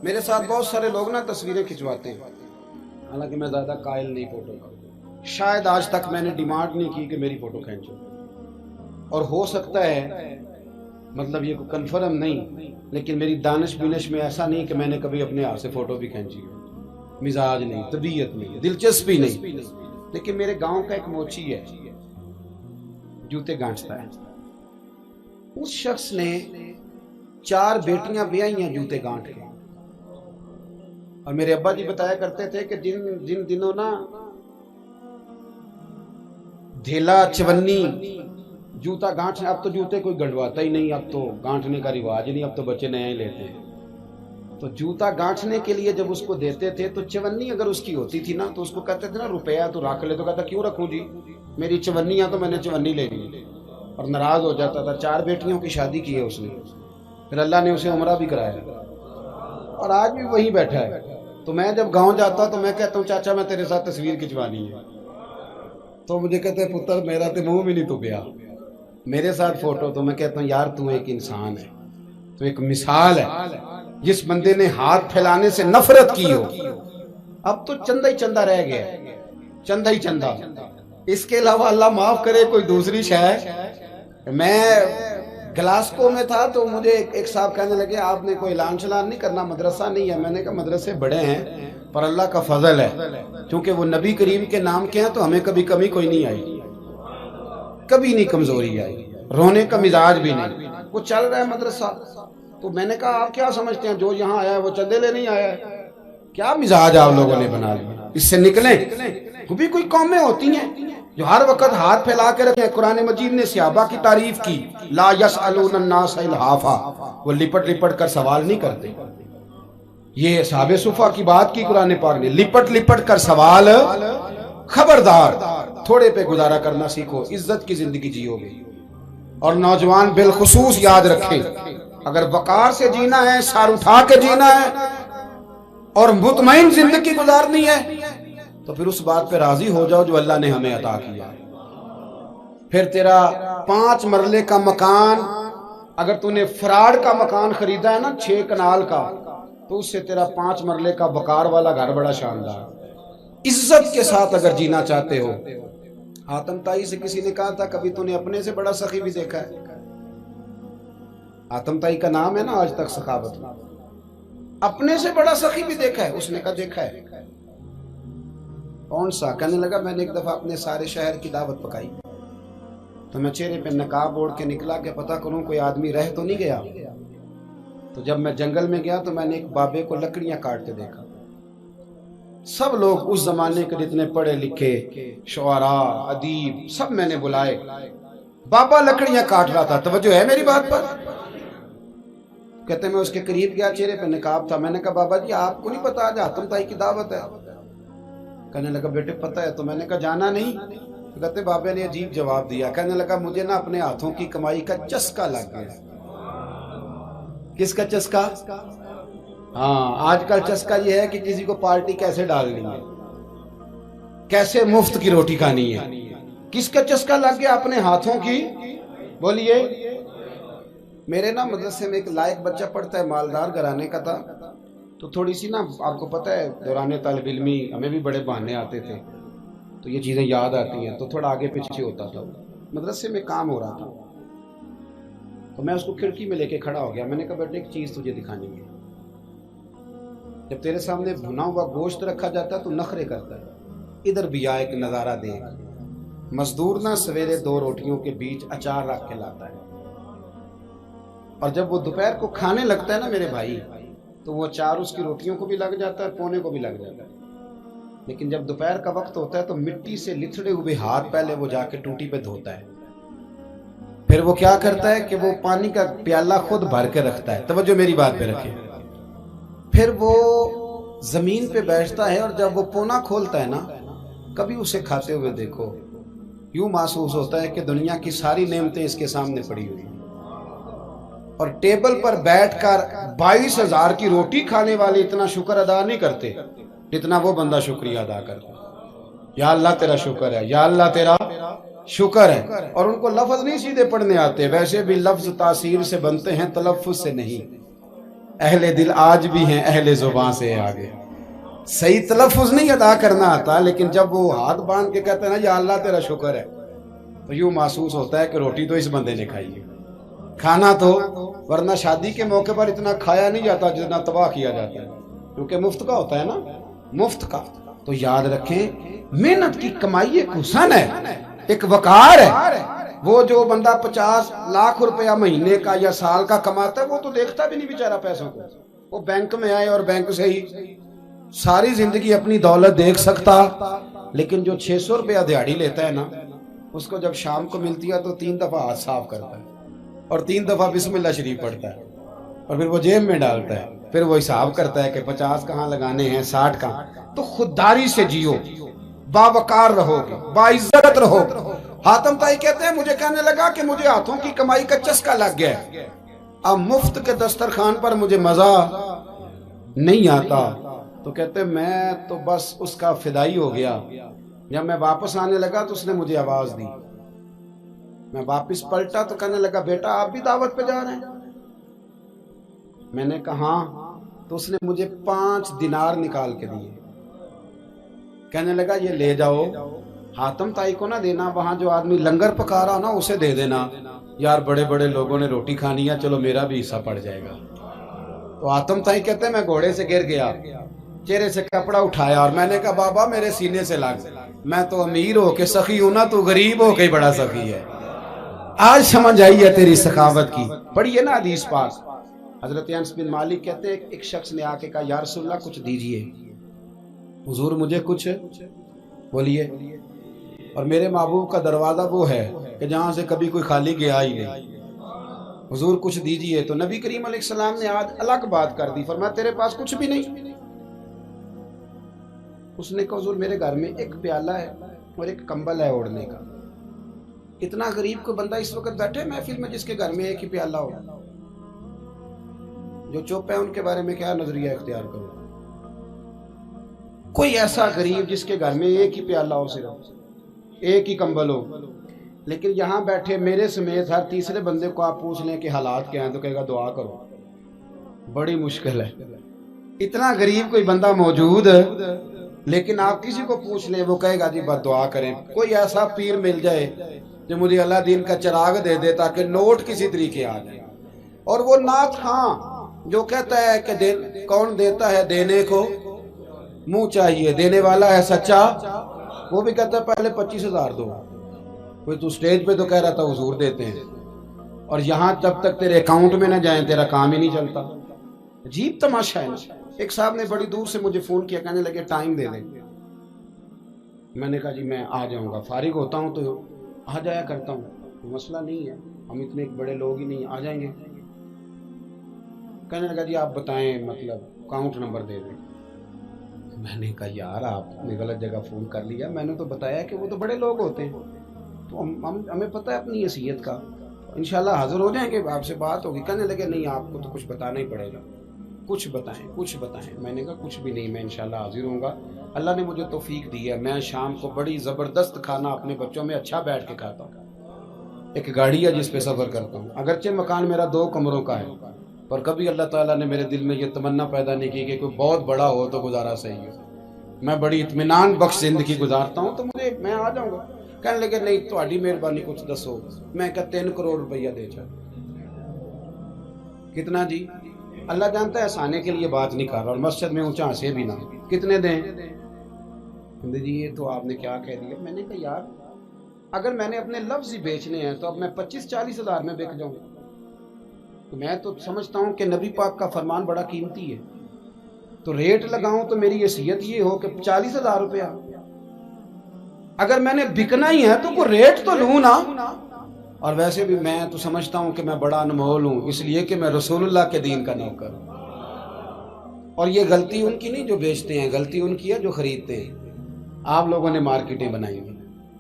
میرے ساتھ بہت سارے لوگ نا تصویریں کھنچواتے ہیں، حالانکہ میں زیادہ قائل نہیں فوٹو کا، شاید آج تک میں نے ڈیمانڈ نہیں کی کہ میری فوٹو کھینچو، اور ہو سکتا ہے مطلب یہ کنفرم نہیں، لیکن میری دانش بینش میں ایسا نہیں کہ میں نے کبھی اپنے ہاتھ سے فوٹو بھی کھینچی ہو، مزاج نہیں، طبیعت نہیں، دلچسپی نہیں۔ لیکن میرے گاؤں کا ایک موچی ہے، جوتے گانٹتا ہے، اس شخص نے 4 بیٹیاں بیائی ہیں جوتے گانٹ کے، اور میرے ابا جی بتایا کرتے تھے کہ جن دنوں نا دھیلا چونی جوتا گانٹنے، اب تو جوتے کوئی گنڈواتا ہی نہیں، اب تو گانٹنے کا رواج ہی نہیں، اب تو بچے نئے ہی لیتے ہیں، تو جوتا گانٹنے کے لیے جب اس کو دیتے تھے تو چونی اگر اس کی ہوتی تھی نا تو اس کو کہتے تھے نا روپیہ تو رکھ لے، تو کہتا کیوں رکھوں جی، میری چونیاں تو میں نے چونی لے لی، اور ناراض ہو جاتا تھا۔ 4 بیٹیوں کی شادی کی ہے اس نے، پھر اللہ نے اسے عمرہ بھی کرایا، اور آج بھی وہیں بیٹھا ہے۔ تو میں جب گاؤں جاتا تو میں کہتا ہوں چاچا میں تیرے ساتھ تصویر کھنچوانی ہے، تو مجھے کہتے ہیں پتر میرا تو منہ بھی نہیں تو گیا میرے ساتھ فوٹو، تو میں کہتا ہوں یار تو ایک انسان ہے، تو ایک مثال ہے، جس بندے نے ہاتھ پھیلانے سے نفرت کی ہو، اب تو چندہ ہی چندہ رہ گیا، چندہ ہی چندہ، اس کے علاوہ اللہ معاف کرے کوئی دوسری شے۔ میں گلاسکو میں تھا تو مجھے ایک صاحب کہنے لگے آپ نے کوئی اعلان شلان نہیں کرنا، مدرسہ نہیں ہے؟ میں نے کہا مدرسے بڑے ہیں پر اللہ کا فضل ہے، کیونکہ وہ نبی کریم کے نام کے ہیں تو ہمیں کبھی کمی کوئی نہیں آئی، کبھی نہیں کمزوری آئی، رونے کا مزاج بھی نہیں، وہ چل رہا ہے مدرسہ۔ تو میں نے کہا آپ کیا سمجھتے ہیں جو یہاں آیا ہے وہ چندے لے نہیں آیا ہے؟ کیا مزاج آپ لوگوں نے بنا لیا، اس سے نکلیں۔ وہ بھی کوئی قومیں ہوتی ہیں جو ہر وقت ہاتھ پھیلا کے رکھیں۔ قرآن مجید نے صحابہ کی تعریف کی، لا یسألون الناس الحافا، وہ لپٹ لپٹ کر سوال نہیں کرتے۔ یہ اصحاب صفا کی بات کی قرآن پاک نے، لپٹ لپٹ کر سوال، خبردار تھوڑے پہ گزارا کرنا سیکھو، عزت کی زندگی جیو گے۔ اور نوجوان بالخصوص یاد رکھیں، اگر وقار سے جینا ہے، سر اٹھا کے جینا ہے اور مطمئن زندگی گزارنی ہے تو پھر اس بات پہ راضی ہو جاؤ جو اللہ نے ہمیں عطا کیا ہے۔ پھر تیرا 5 مرلے کا مکان، اگر تو نے فراڈ کا مکان خریدا ہے نا 6 کنال کا، تو اس سے تیرا 5 مرلے کا وقار والا گھر بڑا شاندار۔ عزت کے ساتھ اگر جینا چاہتے ہو، حاتم تائی سے کسی نے کہا تھا کبھی تو نے اپنے سے بڑا سخی بھی دیکھا ہے؟ حاتم تائی کا نام ہے نا آج تک سخاوت میں، اپنے سے بڑا سخی بھی دیکھا ہے؟ اس نے کہا دیکھا ہے۔ کون سا؟ کہنے لگا میں نے ایک دفعہ اپنے سارے شہر کی دعوت پکائی تو میں چہرے پہ نقاب اوڑھ کے نکلا کہ پتہ کروں کوئی آدمی رہ تو نہیں گیا۔ تو جب میں جنگل میں گیا تو میں نے ایک بابے کو لکڑیاں کاٹتے دیکھا۔ سب لوگ اس زمانے کے جتنے پڑھے لکھے شعراء ادیب سب میں نے بلائے، بابا لکڑیاں کاٹ رہا تھا، توجہ ہے میری بات پر؟ کہتے میں اس کے قریب گیا، چہرے پہ نقاب تھا، میں نے کہا بابا جی آپ کو نہیں پتا آج حاتم تائی کی دعوت ہے؟ کہنے لگا بیٹے پتہ ہے، تو میں نے کہا جانا نہیں؟ تو کہتے بابا نے عجیب جواب دیا، کہنے لگا مجھے نا اپنے ہاتھوں کی کمائی کا چسکا لگ گیا۔ کس کا چسکا؟ ہاں آج کل چسکا یہ ہے کہ کسی کو پارٹی کیسے ڈالنی ہے، کیسے مفت کی روٹی کھانی ہے۔ کس کا چسکا لگ گیا؟ اپنے ہاتھوں کی۔ بولیے۔ میرے نا مدرسے میں ایک لائق بچہ پڑھتا ہے، مالدار گھرانے کا تھا، تو تھوڑی سی نا آپ کو پتہ ہے دوران طالب علمی ہمیں بھی بڑے بہانے آتے تھے، تو یہ چیزیں یاد آتی ہیں، تو تھوڑا آگے پیچھے ہوتا تھا۔ مدرسے میں کام ہو رہا تھا تو میں اس کو کھڑکی میں لے کے کھڑا ہو گیا، میں نے کہا بیٹے ایک چیز تجھے دکھانی ہے، جب تیرے سامنے بھنا ہوا گوشت رکھا جاتا ہے تو نخرے کرتا ہے، ادھر بھی آ ایک نظارہ دیکھ۔ مزدور نا سویرے 2 روٹیوں کے بیچ اچار رکھ کے لاتا ہے، اور جب وہ دوپہر کو کھانے لگتا ہے نا میرے بھائی، تو وہ اچار اس کی روٹیوں کو بھی لگ جاتا ہے، پونے کو بھی لگ جاتا ہے۔ لیکن جب دوپہر کا وقت ہوتا ہے تو مٹی سے لتھڑے ہوئے ہاتھ پہلے وہ جا کے ٹوٹی پہ دھوتا ہے، پھر وہ کیا کرتا ہے کہ وہ پانی کا پیالہ خود بھر کے رکھتا ہے، توجہ میری بات پہ رکھیں، پھر وہ زمین پہ بیٹھتا ہے، اور جب وہ پونا کھولتا ہے نا، کبھی اسے کھاتے ہوئے دیکھو، یوں محسوس ہوتا ہے کہ دنیا کی ساری نعمتیں اس کے سامنے پڑی ہوئی ہیں، اور ٹیبل پر بیٹھ کر 22,000 کی روٹی کھانے والے اتنا شکر ادا نہیں کرتے جتنا وہ بندہ شکریہ ادا کرتا ہے۔ یا اللہ تیرا شکر ہے، یا اللہ تیرا شکر ہے۔ اور ان کو لفظ نہیں سیدھے پڑھنے آتے، ویسے بھی لفظ تاثیر سے بنتے ہیں، تلفظ سے نہیں۔ اہل دل آج بھی ہیں اہل زبان سے آگے. صحیح تلفظ نہیں ادا کرنا آتا، لیکن جب وہ ہاتھ باندھ کے کہتے ہیں نا یا اللہ تیرا شکر ہے، تو یوں محسوس ہوتا ہے کہ روٹی تو اس بندے نے کھائی ہے، کھانا تو، ورنہ شادی کے موقع پر اتنا کھایا نہیں جاتا جتنا تباہ کیا جاتا ہے، کیونکہ مفت کا ہوتا ہے نا، مفت کا. تو یاد رکھیں محنت کی کمائی ایک حسن ہے، ایک وقار ہے. وہ جو بندہ 50 لاکھ روپیہ مہینے کا یا سال کا کماتا ہے وہ تو دیکھتا بھی نہیں بیچارہ پیسوں کو، وہ بینک میں آئے اور بینک سے ہی ساری زندگی اپنی دولت دیکھ سکتا. لیکن جو 600 روپیہ دیہاڑی لیتا ہے نا، اس کو جب شام کو ملتی ہے تو 3 دفعہ ہاتھ صاف کرتا ہے اور 3 دفعہ بسم اللہ شریف پڑھتا ہے اور پھر وہ جیب میں ڈالتا ہے، پھر وہ حساب کرتا ہے کہ 50 کہاں لگانے ہیں، 60 کہاں. تو خودداری سے جیو، باوقار رہو گے، باعزت رہو. حاتم طائی کہتے ہیں مجھے کہنے لگا کہ مجھے ہاتھوں کی کمائی کا چسکا لگ گیا ہے، اب مفت کے دسترخوان پر مجھے مزہ نہیں آتا. تو کہتے میں تو بس اس کا فدائی ہو گیا. جب میں واپس آنے لگا تو اس نے مجھے آواز دی، میں واپس پلٹا تو کہنے لگا بیٹا آپ بھی دعوت پہ جا رہے ہیں؟ میں نے کہا ہاں. تو اس نے مجھے 5 دینار نکال کے دیے، کہنے لگا یہ لے جاؤ، حاتم طائی کو نہ دینا، وہاں جو آدمی لنگر پکا رہا نا اسے دے دینا، یار بڑے بڑے لوگوں نے روٹی کھانی ہے، چلو میرا بھی حصہ پڑ جائے گا. تو حاتم طائی کہتے ہیں میں گھوڑے سے گر گیا، چہرے سے کپڑا اٹھایا اور میں نے کہا بابا میرے سینے سے لگ، میں تو امیر ہو کے سخی ہوں نا، تو غریب ہو کے بڑا سخی ہے. آج سمجھ آئی ہے تیری سخاوت کی. پڑھیے نا حدیث پاک، حضرت انس بن مالک کہتے ہیں ایک شخص نے آ کے کہا یا رسول اللہ کچھ دیجئے، حضور مجھے کچھ بولیے. اور میرے محبوب کا دروازہ وہ ہے کہ جہاں سے کبھی کوئی خالی گیا ہی نہیں، حضور کچھ دیجئے. تو نبی کریم علیہ السلام نے آج الگ بات کر دی، فرمایا تیرے پاس کچھ بھی نہیں؟ اس نے کہا حضور میرے گھر میں ایک پیالہ ہے اور ایک کمبل ہے اوڑھنے کا. اتنا غریب کو بندہ اس وقت بیٹھے محفل میں جس کے گھر میں ایک ہی پیالہ ہو. جو چپ ہے ان کے بارے میں کیا نظریہ اختیار کرو؟ کوئی ایسا غریب جس کے گھر میں ایک ہی پیالہ ہو، صرف ایک ہی کمبل ہو. لیکن یہاں بیٹھے میرے سمیت ہر تیسرے بندے کو آپ پوچھ لیں کہ حالات کیا ہیں تو کہے گا دعا کرو. بڑی مشکل ہے، اتنا غریب کوئی بندہ موجود ہے، لیکن آپ کسی کو پوچھ لیں وہ کہے گا جی بس دعا کریں. کوئی ایسا پیر مل جائے جو مجھے اللہ دین کا چراغ دے دے تاکہ نوٹ کسی طریقے آ جائے. اور وہ نعت خاں جو کہتا ہے کہ کون دیتا ہے دینے کو منہ چاہیے، دینے والا ہے سچا، وہ بھی کہتا ہے پہلے 25,000 دو. کوئی تو سٹیج پہ تو کہہ رہا تھا حضور دیتے ہیں، اور یہاں جب تک تیرے اکاؤنٹ میں نہ جائیں تیرا کام ہی نہیں چلتا. عجیب تماشا ہے. ایک صاحب نے بڑی دور سے مجھے فون کیا، کہنے لگے ٹائم دے دیں. میں نے کہا جی میں آ جاؤں گا، فارغ ہوتا ہوں تو آ جایا کرتا ہوں، مسئلہ نہیں ہے، ہم اتنے بڑے لوگ ہی نہیں، آ جائیں گے. کہنے لگا جی آپ بتائیں مطلب اکاؤنٹ نمبر دے دیں. میں نے کہا یار آپ نے غلط جگہ فون کر لیا، میں نے تو بتایا کہ وہ تو بڑے لوگ ہوتے ہیں، تو ہمیں پتہ ہے اپنی حیثیت کا، انشاءاللہ حاضر ہو جائیں گے، آپ سے بات ہوگی. کہنے لگے نہیں آپ کو تو کچھ بتانا ہی پڑے گا، کچھ بتائیں کچھ بتائیں. میں نے کہا کچھ بھی نہیں، میں انشاءاللہ حاضر ہوں گا. اللہ نے مجھے توفیق دی ہے، میں شام کو بڑی زبردست کھانا اپنے بچوں میں اچھا بیٹھ کے کھاتا ہوں. ایک گاڑی ہے جس پہ سفر کرتا ہوں، اگرچہ مکان میرا 2 کمروں کا ہے، پر کبھی اللہ تعالیٰ نے میرے دل میں یہ تمنا پیدا نہیں کی کہ کوئی بہت بڑا ہو تو گزارا صحیح ہو. میں بڑی اطمینان بخش زندگی گزارتا ہوں، تو میں آ جاؤں گا. کہنے لگے نہیں تہاڈی مہربانی کچھ دسو. میں کہا 3 کروڑ روپیہ دے چا. کتنا جی؟ اللہ جانتا ہے ہنسانے کے لیے بات نہیں کر رہا، اور مسجد میں اونچا ہنسے بھی نہ. کتنے دیں؟ جی یہ تو آپ نے کیا کہہ دیا. میں نے کہا یار اگر میں نے اپنے لفظ ہی بیچنے ہیں تو اب میں 25-40 ہزار میں بک جاؤں. تو میں تو سمجھتا ہوں کہ نبی پاک کا فرمان بڑا قیمتی ہے، تو ریٹ لگاؤں تو میری حیثیت یہ ہو کہ 40,000 روپیہ. اگر میں نے بکنا ہی ہے تو کوئی ریٹ تو لوں نا. اور ویسے بھی میں تو سمجھتا ہوں کہ میں بڑا انمول ہوں، اس لیے کہ میں رسول اللہ کے دین کا نوکر ہوں. اور یہ غلطی ان کی نہیں جو بیچتے ہیں، غلطی ان کی ہے جو خریدتے ہیں. آپ لوگوں نے مارکیٹیں بنائی ہیں،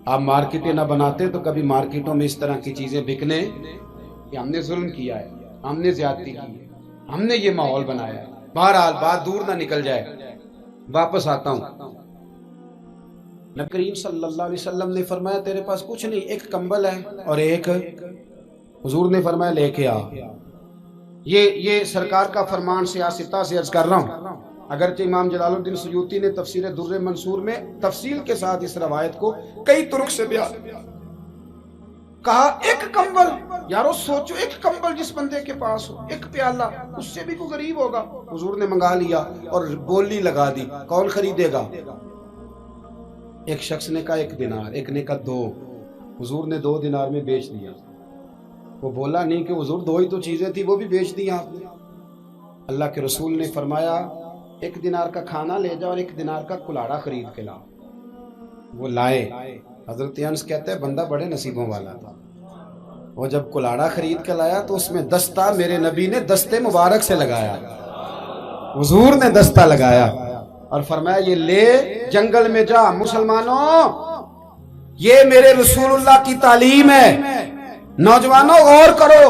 آپ مارکیٹیں نہ بناتے تو کبھی مارکیٹوں میں اس طرح کی چیزیں بکنے کہ ہم نے ظلم کیا ہے، ہم نے زیادتی کی ہے، ہم نے یہ ماحول بنایا ہے. بہرحال بات دور نہ نکل جائے، واپس آتا ہوں. نبی کریم صلی اللہ علیہ وسلم نے فرمایا تیرے پاس کچھ نہیں، ایک کمبل ہے اور ایک، حضور نے فرمایا لے کے آ. یہ سرکار کا فرمان سیاستہ سے عرض کر رہا ہوں. اگرچہ امام جلال الدین سیوطی نے تفسیر در منصور میں تفصیل کے ساتھ اس روایت کو کئی طرق سے بیان کہا. ایک کمبل، یارو سوچو، ایک کمبل جس بندے کے پاس ہو، ایک پیالہ، اس سے بھی کوئی غریب ہوگا. حضور نے منگا لیا اور بولی لگا دی، کون خریدے گا؟ ایک شخص نے کہا 1 دینار، ایک نے کہا 2. حضور نے 2 دینار میں بیچ دیا. وہ بولا نہیں کہ حضور 2 ہی تو چیزیں تھی، وہ بھی بیچ دی آپ نے. اللہ کے رسول نے فرمایا 1 دینار کا کھانا لے جاؤ اور 1 دینار کا کلاڑا خرید کے لاؤ. وہ لائے. حضرت انس کہتے ہیں بندہ بڑے نصیبوں والا تھا. وہ جب کلاڑا خرید کے لایا تو اس میں دستہ میرے نبی نے دستے مبارک سے لگایا، حضور نے دستہ لگایا اور فرمایا یہ لے جنگل میں جا. مسلمانوں، یہ میرے رسول اللہ کی تعلیم ہے. نوجوانوں غور کرو،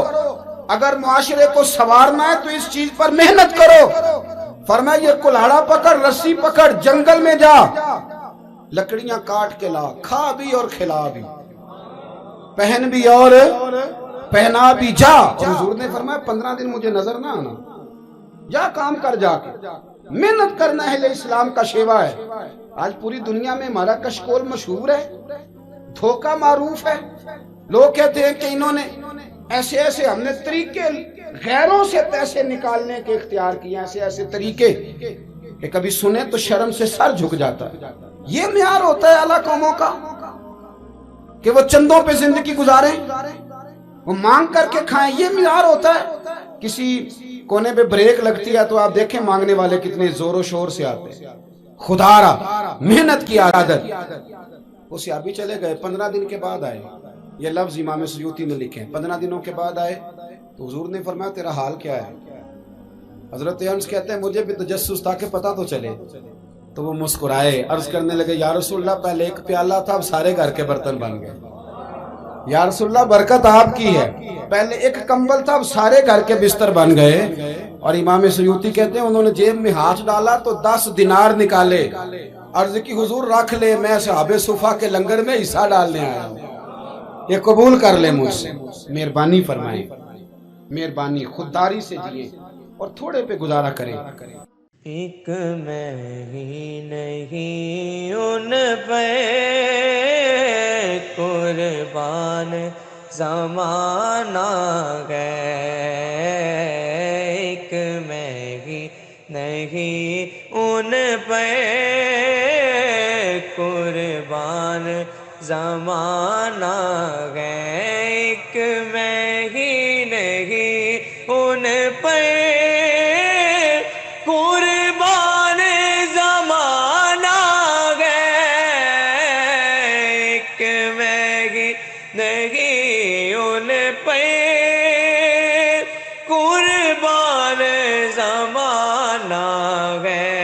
اگر معاشرے کو سنوارنا ہے تو اس چیز پر محنت کرو. فرمایا یہ کلاڑا پکڑ، رسی پکڑ، جنگل میں جا، لکڑیاں کاٹ کے لا، کھا بھی اور کھلا بھی، پہن بھی اور پہنا بھی، جا. اور حضور نے فرمایا 15 دن مجھے نظر نہ آنا، جا کام کر. جا کے محنت کرنا اہل اسلام کا شیوا ہے. آج پوری دنیا میں ہمارا کشکول مشہور ہے، دھوکہ معروف ہے. لوگ کہتے ہیں کہ انہوں نے ایسے ہم نے طریقے غیروں سے پیسے نکالنے کے اختیار کیے، ایسے طریقے کہ کبھی سنیں تو شرم سے سر جھک جاتا ہے. یہ معیار ہوتا ہے اعلیٰ قوموں کا کہ وہ چندوں پہ زندگی گزاریں، وہ مانگ کر کے کھائیں. یہ معیار ہوتا ہے. کسی کونے پہ بریک لگتی ہے تو آپ دیکھیں مانگنے والے کتنے زور و شور سے آتے ہیں. خدا را محنت کی عادت. وہ صحابی چلے گئے، 15 دن کے بعد آئے. یہ لفظ امام سیوطی نے لکھے. 15 دنوں کے بعد آئے تو حضور نے فرمایا تیرا حال کیا ہے؟ حضرت انس کہتے ہیں مجھے بھی تجسس تھا کہ پتہ تو چلے. تو وہ مسکرائے، عرض کرنے لگے یا رسول اللہ پہلے 1 پیالہ تھا، اب سارے گھر کے برتن بن گئے. یا رسول اللہ برکت آپ کی ہے، پہلے 1 کمبل تھا، اب سارے گھر کے بستر بن گئے. اور امام سیوطی کہتے ہیں انہوں نے جیب میں ہاتھ ڈالا تو 10 دینار نکالے. عرض کی حضور رکھ لے، میں صحابہ صفا کے لنگر میں حصہ ڈالنے آیا ہوں، یہ قبول کر لے مجھ سے. مہربانی فرمائیں، مہربانی، خودداری سے جیے اور تھوڑے پہ گزارا کریں. ایک میں ہی نہیں ان پہ قربان زمانہ گئے. ایک میں ہی نہیں ان پہ قربان زمانہ گئے. ایک میں ہی نہیں ان پہ قربان زمانہ گئے. ایک میں ہی نہیں ان پہ قربان زمانہ گئے.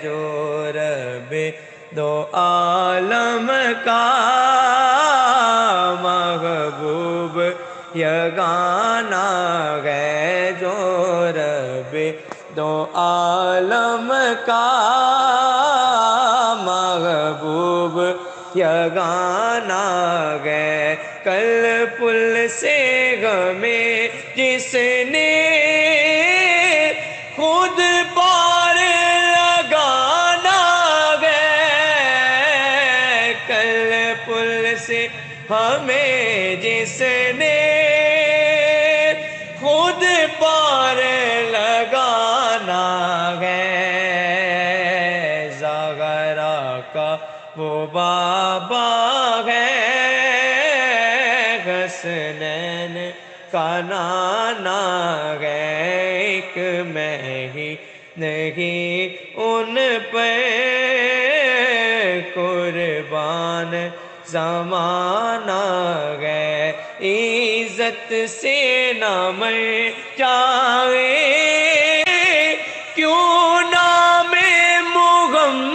جو رب 2 عالم کا محبوب یگانہ گئے. جو رب 2 عالم کا محبوب یگانہ گئے. کل پل سے غمیں جس نے خود پار لگانا گئے. کل پل سے ہمیں جس نے خود پار لگانا گئے. زاغرہ کا وہ بابا ہے، حسنین کا نانا گئے. ایک میں ہی نہیں ان پہ قربان زمانہ گئے. عزت سے نہ مر جا